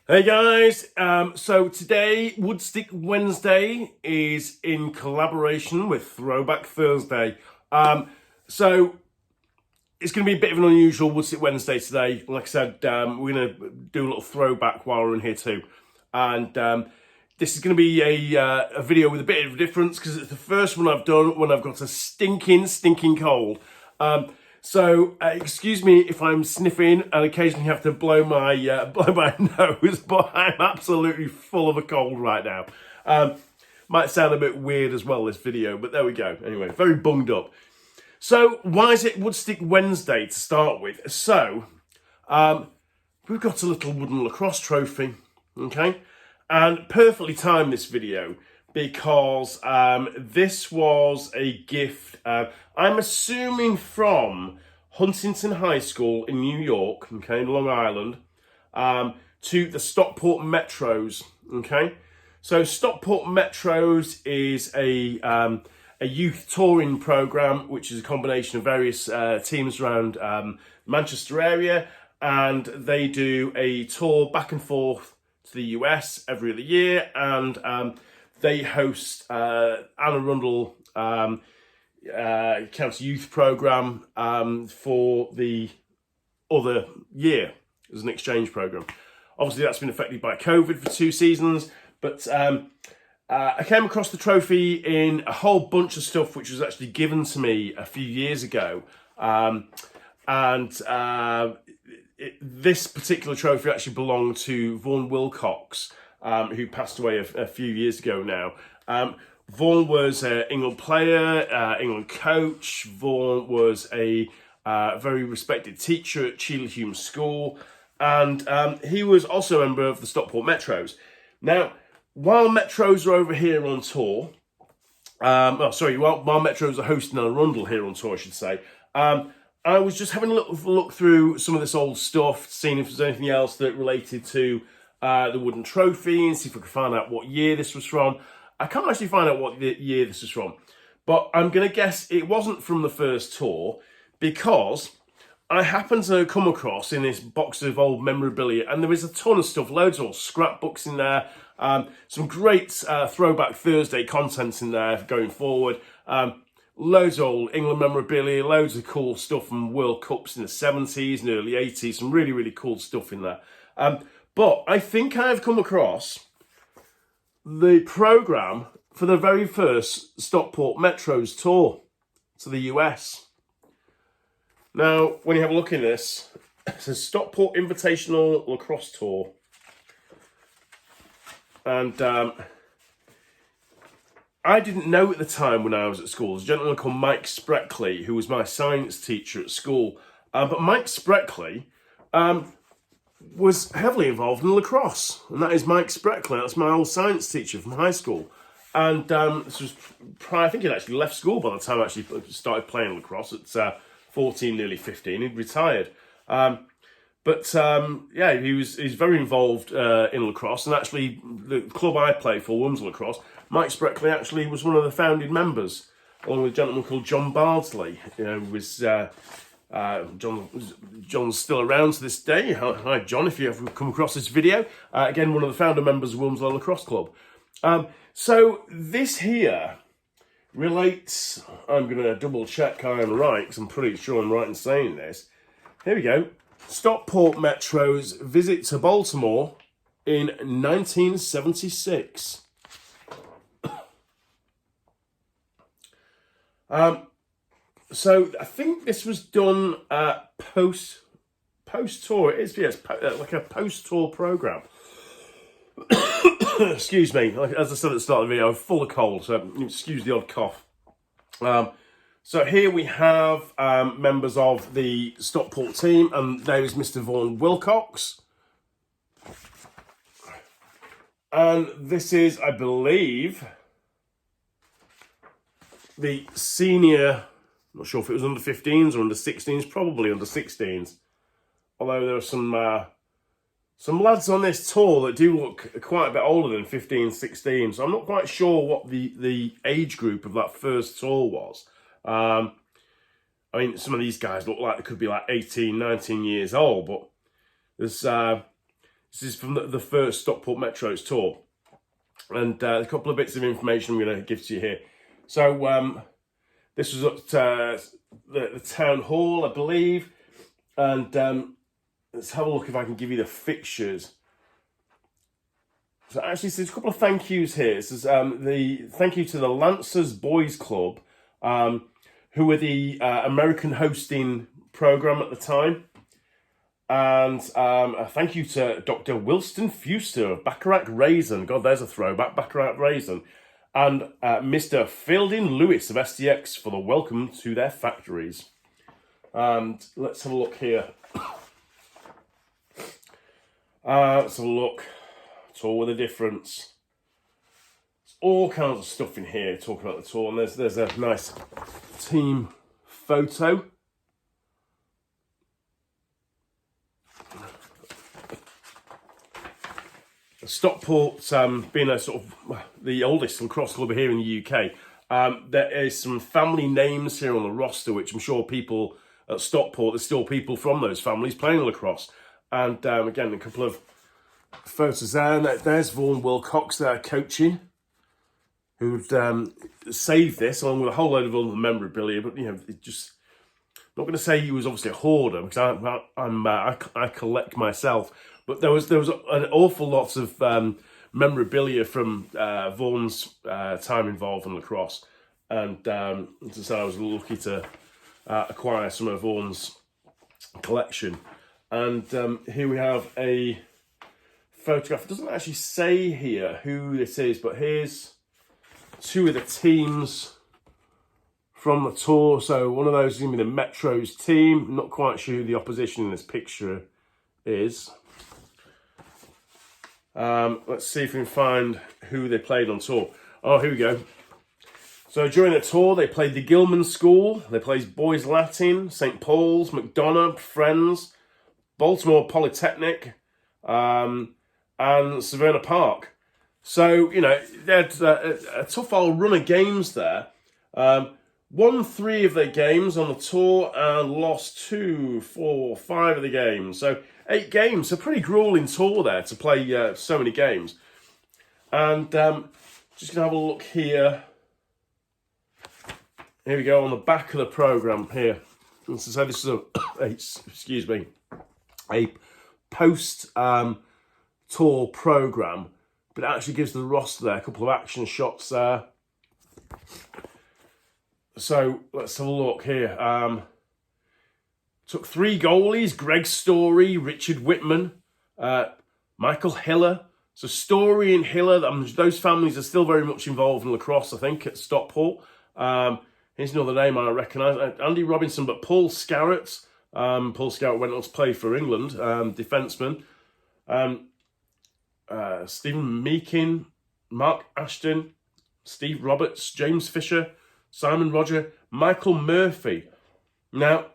Hey guys, so today, Woodstick Wednesday is in collaboration with Throwback Thursday. So it's going to be a bit of an unusual Woodstick Wednesday today. Like I said, we're going to do a little throwback while we're in here too. And this is going to be a video with a bit of a difference because it's the first one I've done when I've got a stinking cold. So excuse me if I'm sniffing and occasionally have to blow my nose, but I'm absolutely full of a cold right now. Might sound a bit weird as well, this video, but there we go. Anyway, very bunged up. So why is it Woodstick Wednesday to start with? So we've got a little wooden lacrosse trophy, okay? And perfectly timed this video because this was a gift, I'm assuming from Huntington High School in New York, okay, in Long Island, to the Stockport Metros, okay? So Stockport Metros is a youth touring program, which is a combination of various teams around Manchester area, and they do a tour back and forth to the US every other year, and they host Anne Arundel County Youth Programme for the other year as an exchange programme. Obviously, that's been affected by COVID for 2 seasons, but I came across the trophy in a whole bunch of stuff which was actually given to me a few years ago. This particular trophy actually belonged to Vaughan Wilcox, who passed away a few years ago now. Vaughan was an England player, England coach. Vaughan was a very respected teacher at Cheeley School, and he was also a member of the Stockport Metros. Now, while Metros are over here on tour, while Metros are hosting Anne Arundel here on tour, I should say, I was just having a little look through some of this old stuff, seeing if there's anything else that related to the wooden trophy, and see if I could find out what year this was from. I can't actually find out what year this was from, but I'm going to guess it wasn't from the first tour, because I happened to come across in this box of old memorabilia, and there is a ton of stuff, loads of scrapbooks in there, some great Throwback Thursday content in there going forward, loads of old England memorabilia, loads of cool stuff from World Cups in the 70s and early 80s, some really, really cool stuff in there. But I think I've come across the programme for the very first Stockport Metros tour to the US. Now, when you have a look in this, it says Stockport Invitational Lacrosse Tour. And I didn't know at the time when I was at school, there's a gentleman called Mike Spreckley, who was my science teacher at school. But Mike Spreckley was heavily involved in lacrosse, and that is Mike Spreckley. That's my old science teacher from high school. And this was I think he'd actually left school by the time I actually started playing lacrosse at 14, nearly 15. He'd retired. Yeah, he's very involved in lacrosse, and actually the club I play for, Wilmslow Lacrosse, Mike Spreckley actually was one of the founding members, along with a gentleman called John Bardsley, who was John's still around to this day. Hi John, if you ever come across this video. Again, one of the founder members of Wilmslow Lacrosse Club. So this here relates, I'm going to double check I'm right, because I'm pretty sure I'm right in saying this. Here we go. Stockport Metro's visit to Baltimore in 1976. So I think this was done post tour. It is, yes, like a post tour program. Excuse me. As I said at the start of the video, I'm full of cold, so excuse the odd cough. So here we have members of the Stockport team, and there is Mr. Vaughan Wilcox. And this is, I believe, the senior. I'm not sure if it was under 15s or under 16s, probably under 16s. Although there are some lads on this tour that do look quite a bit older than 15, 16. So I'm not quite sure what the age group of that first tour was. I mean, some of these guys look like they could be like 18, 19 years old, but there's This is from the first Stockport Metro's tour. And a couple of bits of information I'm going to give to you here. So this was at the town hall, I believe. And let's have a look if I can give you the fixtures. So actually, there's a couple of thank yous here. This is the thank you to the Lancers Boys Club, who were the American hosting program at the time. And a thank you to Dr. Wilston Fuster of Bacharach Raisin. God, there's a throwback, Bacharach Raisin. And Mr. Fielding Lewis of STX for the welcome to their factories. And let's have a look here. Let's have a look. Tour with a difference. There's all kinds of stuff in here talking about the tour. And there's a nice team photo. Stockport being a sort of the oldest lacrosse club here in the UK, there is some family names here on the roster, which I'm sure people at Stockport, there's still people from those families playing lacrosse. And again, a couple of photos there. There's Vaughan Wilcox there coaching, who'd saved this along with a whole load of other memorabilia. But you know, it just not going to say he was obviously a hoarder because I collect myself. But there was an awful lot of memorabilia from Vaughan's time involved in lacrosse, and so I was lucky to acquire some of Vaughan's collection. And here we have a photograph. It doesn't actually say here who this is, but here's two of the teams from the tour. So one of those is going to be the Metro's team. I'm not quite sure who the opposition in this picture is. Let's see if we can find who they played on tour. Oh, here we go. So during the tour, they played the Gilman School. They played Boys Latin, St. Paul's, McDonough, Friends, Baltimore Polytechnic, and Savannah Park. So, you know, they had a tough old run of games there. Won 3 of their games on the tour and lost 2, 4, 5 of the games. So 8 games, a pretty grueling tour there to play so many games. And just going to have a look here. Here we go on the back of the programme here. And so this is a post tour programme, but it actually gives the roster there a couple of action shots there. So let's have a look here. Took 3 goalies: Greg Story, Richard Whitman, Michael Hiller. So Story and Hiller, those families are still very much involved in lacrosse, I think, at Stockport. Here's another name I recognise, Andy Robinson, but Paul Scarrett. Paul Scarrett went on to play for England, defenceman. Stephen Meakin, Mark Ashton, Steve Roberts, James Fisher, Simon Roger, Michael Murphy. Now,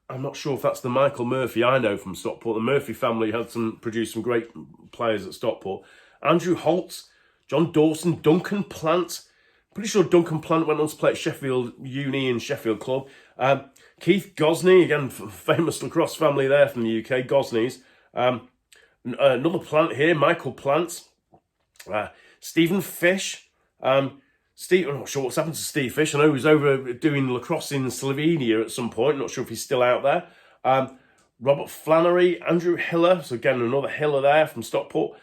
I'm not sure if that's the Michael Murphy I know from Stockport. The Murphy family had produced some great players at Stockport. Andrew Holt, John Dawson, Duncan Plant. Pretty sure Duncan Plant went on to play at Sheffield Uni and Sheffield Club. Keith Gosney, again, famous lacrosse family there from the UK, Gosneys. Another Plant here, Michael Plant. Stephen Fish. I'm not sure what's happened to Steve Fish. I know he was over doing lacrosse in Slovenia at some point. Not sure if he's still out there. Robert Flannery, Andrew Hiller. So again, another Hiller there from Stockport.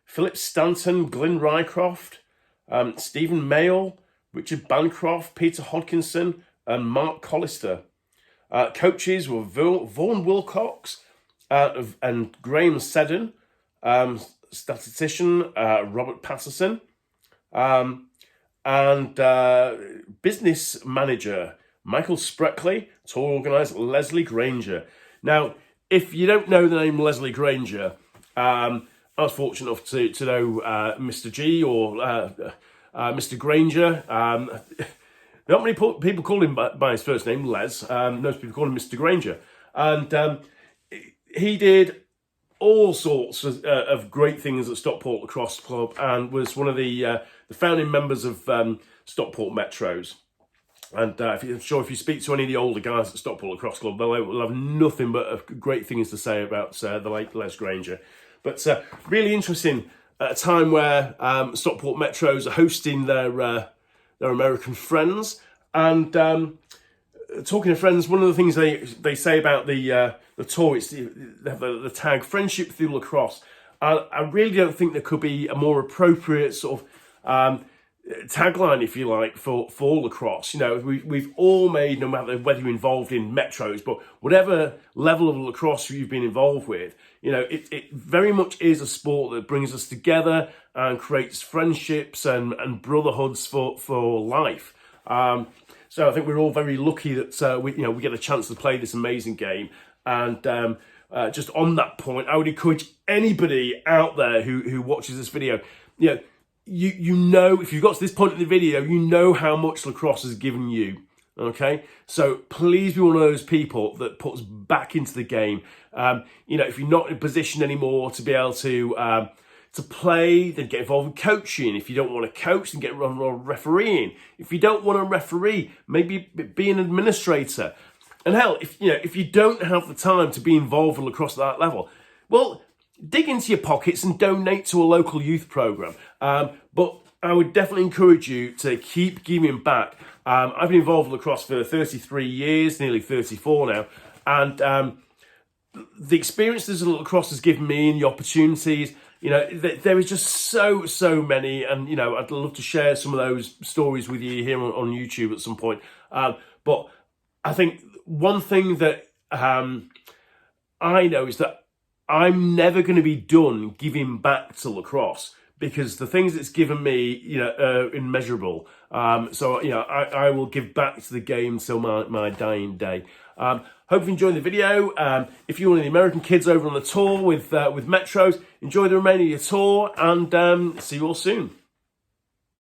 Philip Stanton, Glyn Rycroft, Stephen Mayall, Richard Bancroft, Peter Hodkinson, and Mark Collister. Coaches were Vaughan Wilcox and Graham Seddon. Statistician Robert Patterson. And business manager Michael Spreckley, tour organiser Leslie Grainger. Now, if you don't know the name Leslie Grainger, I was fortunate enough to know Mr. G or Mr. Grainger. Not many people call him by his first name, Les. Most people call him Mr. Grainger. And he did all sorts of great things at Stockport Lacrosse Club and was one of the founding members of Stockport Metros. And I'm sure if you speak to any of the older guys at Stockport Lacrosse Club, they'll have nothing but great things to say about the late Les Grainger. But really interesting at a time where Stockport Metros are hosting their American friends. And talking to friends, one of the things they say about the tour is they have the tag "Friendship Through Lacrosse." I really don't think there could be a more appropriate sort of tagline, if you like, for lacrosse. You know, we've all made, no matter whether you're involved in metros, but whatever level of lacrosse you've been involved with, you know, it very much is a sport that brings us together and creates friendships and brotherhoods for life. So I think we're all very lucky that we get a chance to play this amazing game. And just on that point, I would encourage anybody out there who watches this video, you know, if you've got to this point in the video, you know how much lacrosse has given you. Okay, so please be one of those people that puts back into the game. If you're not in a position anymore to be able to play, then get involved in coaching. If you don't want to coach, then get involved in refereeing. If you don't want to referee, maybe be an administrator. And hell, if you don't have the time to be involved in lacrosse at that level, well, dig into your pockets and donate to a local youth program. But I would definitely encourage you to keep giving back. I've been involved in lacrosse for 33 years, nearly 34 now, and the experiences that lacrosse has given me and the opportunities, there is just so many, and I'd love to share some of those stories with you here on YouTube at some point. But I think one thing that I know is that I'm never going to be done giving back to lacrosse, because the things it's given me, are immeasurable. So I will give back to the game till my dying day. Hope you enjoyed the video. If you're one of the American kids over on the tour with Metros, enjoy the remainder of your tour, and see you all soon.